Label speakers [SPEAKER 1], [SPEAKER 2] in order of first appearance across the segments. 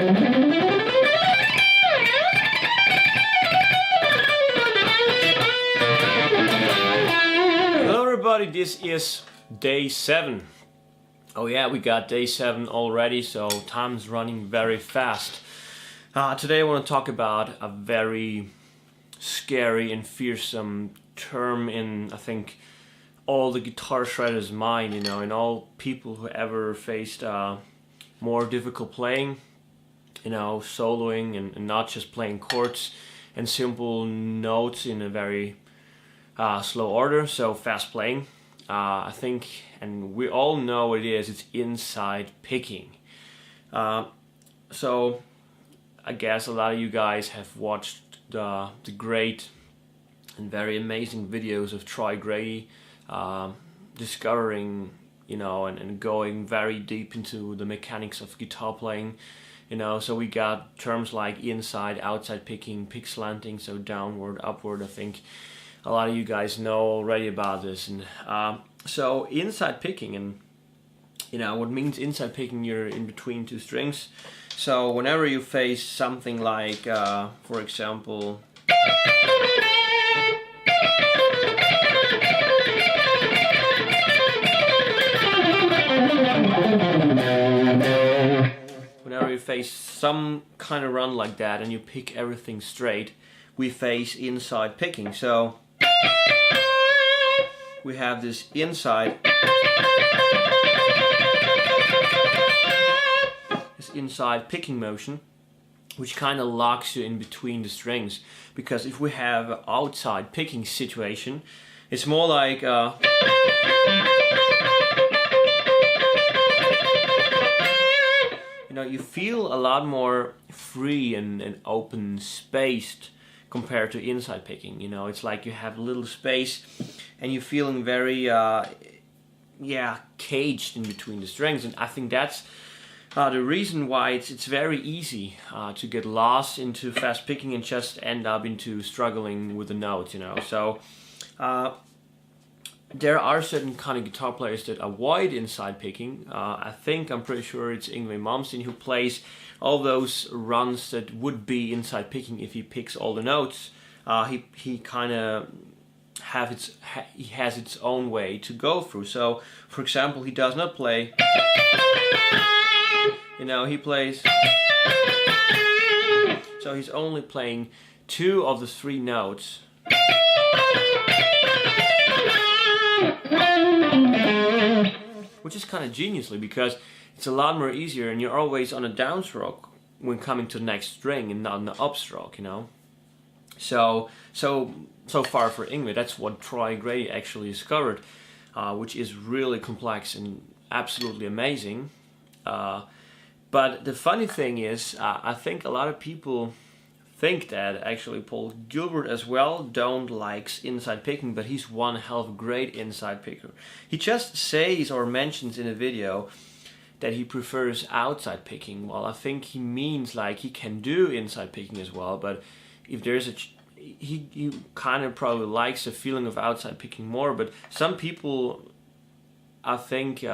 [SPEAKER 1] Hello everybody, this is day 7. Oh yeah, we got day 7 already, so time's running very fast. Today I want to talk about a very scary and fearsome term in, I think, all the guitar shredders' mind, you know, and all people who ever faced more difficult playing, you know, soloing and not just playing chords and simple notes in a very slow order, so fast playing. I think, and we all know what it is, it's inside picking. So I guess a lot of you guys have watched the great and very amazing videos of Troy Grady discovering, you know, and going very deep into the mechanics of guitar playing. You know, so we got terms like inside, outside picking, pick slanting, so downward, upward. I think a lot of you guys know already about this. And so inside picking, and you know what means inside picking, you're in between two strings. So whenever you face something like, for example, whenever you face some kind of run like that and you pick everything straight, we face inside picking. So we have this inside picking motion, which kind of locks you in between the strings. Because if we have an outside picking situation, it's more like you know, you feel a lot more free and open spaced compared to inside picking. You know, it's like you have a little space and you're feeling very caged in between the strings. And I think that's the reason why it's very easy to get lost into fast picking and just end up into struggling with the notes, you know. So there are certain kind of guitar players that avoid inside picking. I'm pretty sure it's Yngwie Malmsteen who plays all those runs that would be inside picking if he picks all the notes. He kind of has its own way to go through. So, for example, he does not play. You know, he plays. So he's only playing 2 of the 3 notes. Which is kind of geniusly, because it's a lot more easier and you're always on a downstroke when coming to the next string and not on the upstroke, you know. So far for Yngwie, that's what Troy Grady actually discovered, which is really complex and absolutely amazing. But the funny thing is, I think a lot of people think that actually Paul Gilbert as well don't likes inside picking, but he's one hell of a great inside picker. He just says or mentions in a video that he prefers outside picking. Well, I think he means like he can do inside picking as well, but if there's he kind of probably likes the feeling of outside picking more. But some people, I think,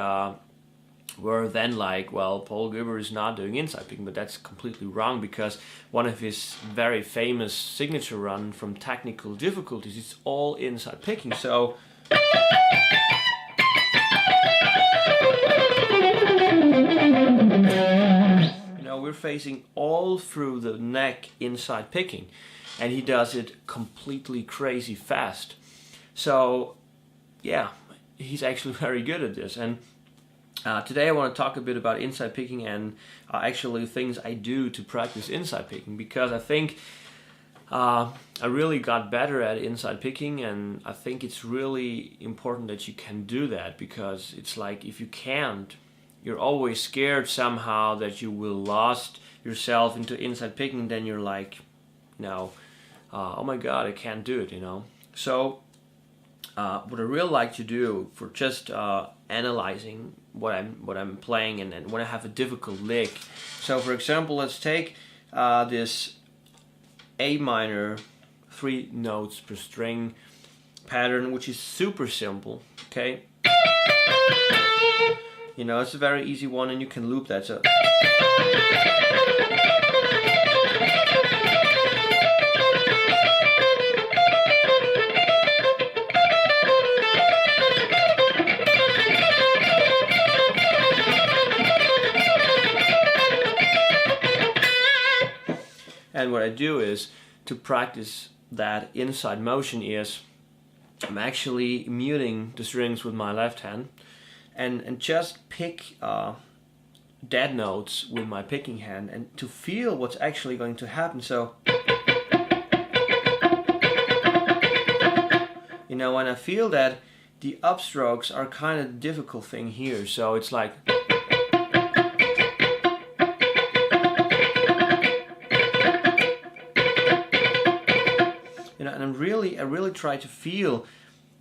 [SPEAKER 1] were then like, well, Paul Gilbert is not doing inside picking, but that's completely wrong, because one of his very famous signature run from Technical Difficulties, it's all inside picking. So you know, we're facing all through the neck inside picking, and he does it completely crazy fast. So yeah, he's actually very good at this. And today I want to talk a bit about inside picking and actually things I do to practice inside picking, because I think I really got better at inside picking, and I think it's really important that you can do that, because it's like if you can't, you're always scared somehow that you will lost yourself into inside picking, then you're like, no, oh my god, I can't do it, you know. So what I really like to do for just analyzing what I'm playing and when I have a difficult lick. So for example, let's take this A minor 3 notes per string pattern, which is super simple, okay? You know, it's a very easy one, and you can loop that. So. And what I do is, to practice that inside motion, is I'm actually muting the strings with my left hand and just pick dead notes with my picking hand, and to feel what's actually going to happen. So, you know, when I feel that the upstrokes are kind of the difficult thing here, so it's like, you know, and I really try to feel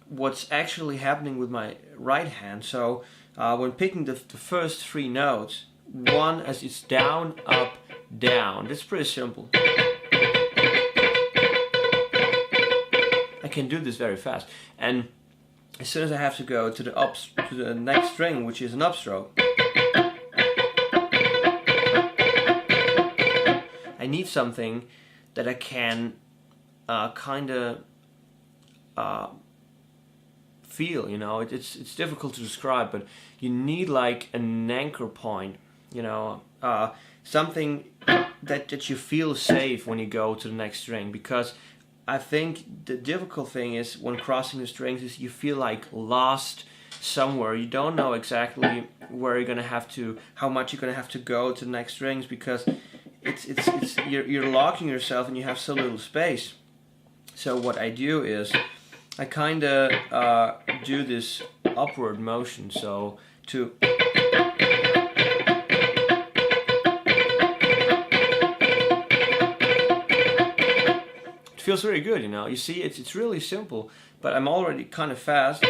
[SPEAKER 1] what's actually happening with my right hand. So when picking the first three notes, one as it's down, up, down. That's pretty simple. I can do this very fast. And as soon as I have to go to the next string, which is an upstroke, I need something that I can kind of feel. You know, it's difficult to describe, but you need like an anchor point. You know, something that you feel safe when you go to the next string, because I think the difficult thing is when crossing the strings is you feel like lost somewhere. You don't know exactly where you're gonna have to, how much you're gonna have to go to the next strings, because you're locking yourself and you have so little space. So what I do is I kind of do this upward motion. So to it feels very good, you know. You see, it's really simple, but I'm already kind of fast.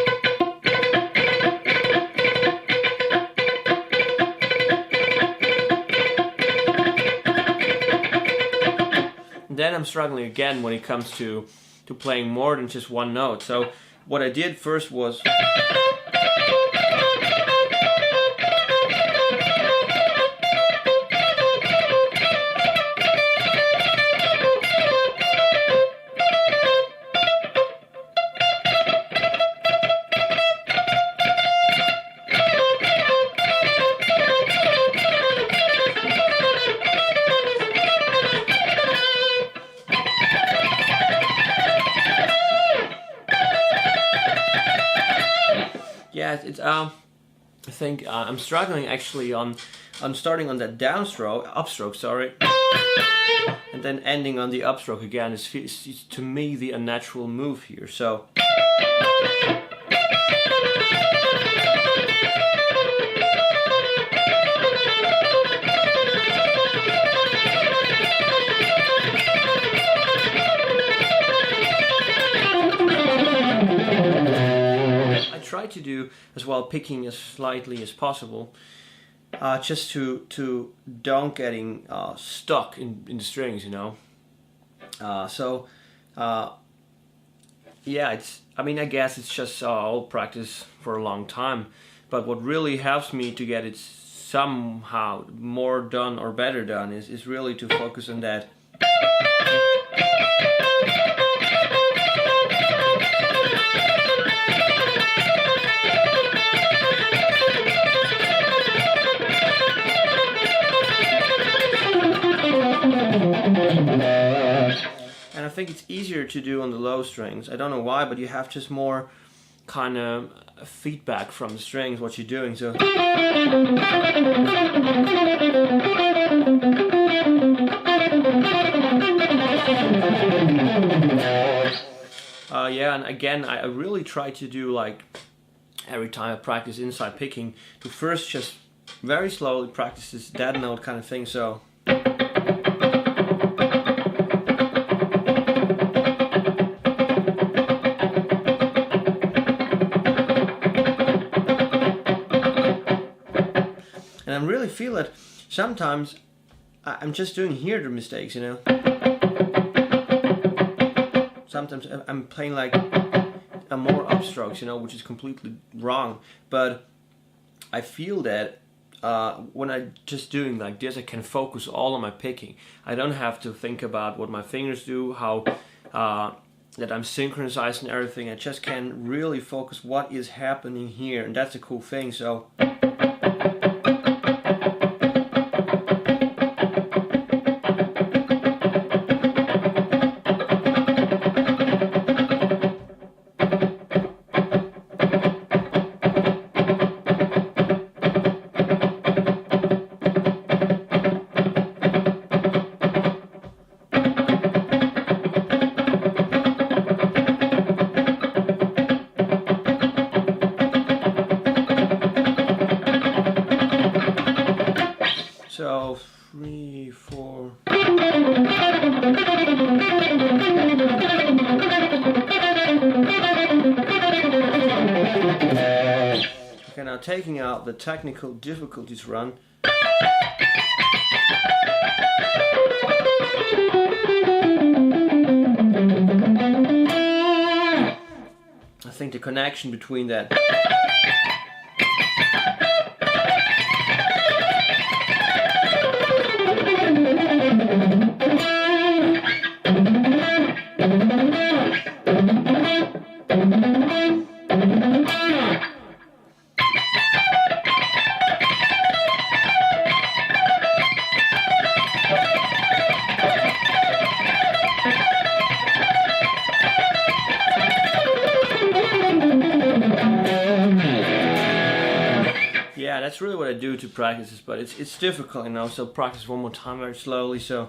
[SPEAKER 1] And then I'm struggling again when it comes to playing more than just one note. So what I did first was I think I'm struggling actually on starting on that upstroke, sorry, and then ending on the upstroke again. It's to me the unnatural move here. So try to do as well, picking as slightly as possible, just to don't getting stuck in the strings, you know. Yeah, I guess it's just all practice for a long time, but what really helps me to get it somehow more done or better done is really to focus on that. And I think it's easier to do on the low strings. I don't know why, but you have just more kind of feedback from the strings, what you're doing. So yeah, and again, I really try to do, like, every time I practice inside picking, to first just very slowly practice this dead note kind of thing. So and I really feel that sometimes I'm just doing here the mistakes, you know. Sometimes I'm playing like a more upstrokes, you know, which is completely wrong. But I feel that when I'm just doing like this, I can focus all on my picking. I don't have to think about what my fingers do, how that I'm synchronizing everything. I just can really focus what is happening here, and that's a cool thing. So So 3, 4. Okay, now taking out the technical difficulties run. I think the connection between that yeah, that's really what I do to practice this, but it's difficult, you know, so practice one more time very slowly, so.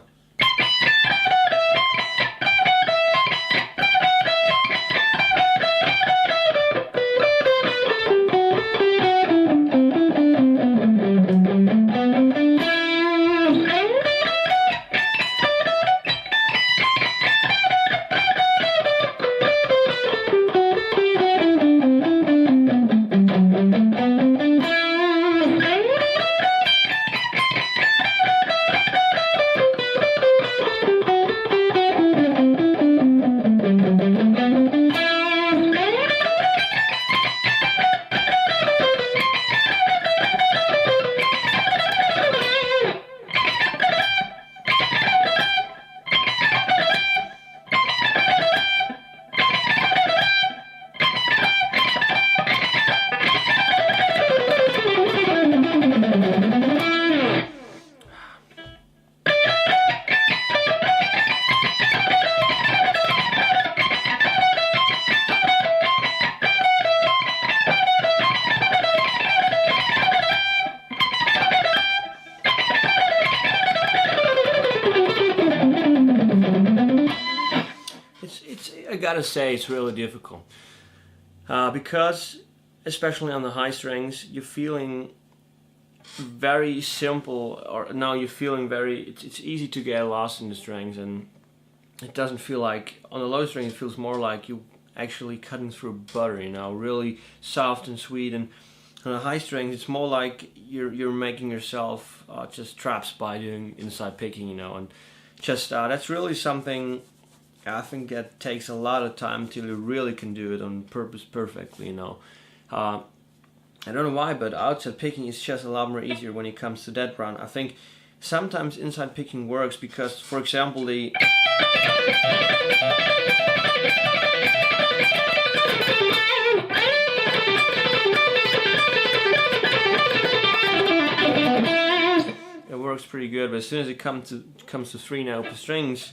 [SPEAKER 1] I gotta say it's really difficult because especially on the high strings you're feeling very simple, or now you're feeling very it's easy to get lost in the strings, and it doesn't feel like on the low string it feels more like you actually cutting through butter, you know, really soft and sweet, and on the high strings it's more like you're making yourself just traps by doing inside picking, you know, and just that's really something I think that takes a lot of time till you really can do it on purpose perfectly, you know. I don't know why, but outside picking is just a lot more easier when it comes to that run. I think sometimes inside picking works because, for example, the it works pretty good, but as soon as it comes to 3 note open strings,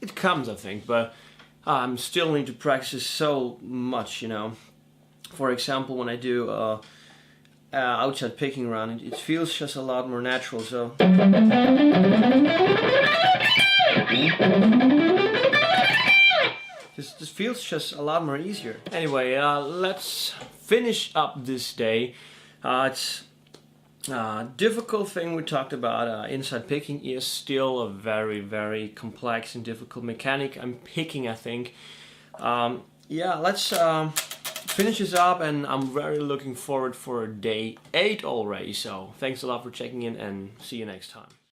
[SPEAKER 1] it comes, I think, but I'm still need to practice so much, you know. For example, when I do outside picking run, it feels just a lot more natural, so this feels just a lot more easier. Anyway, let's finish up this day. It's difficult thing we talked about. Inside picking is still a very, very complex and difficult mechanic. I'm picking, I think. Yeah, let's finishes up, and I'm very looking forward for day 8 already. So thanks a lot for checking in, and see you next time.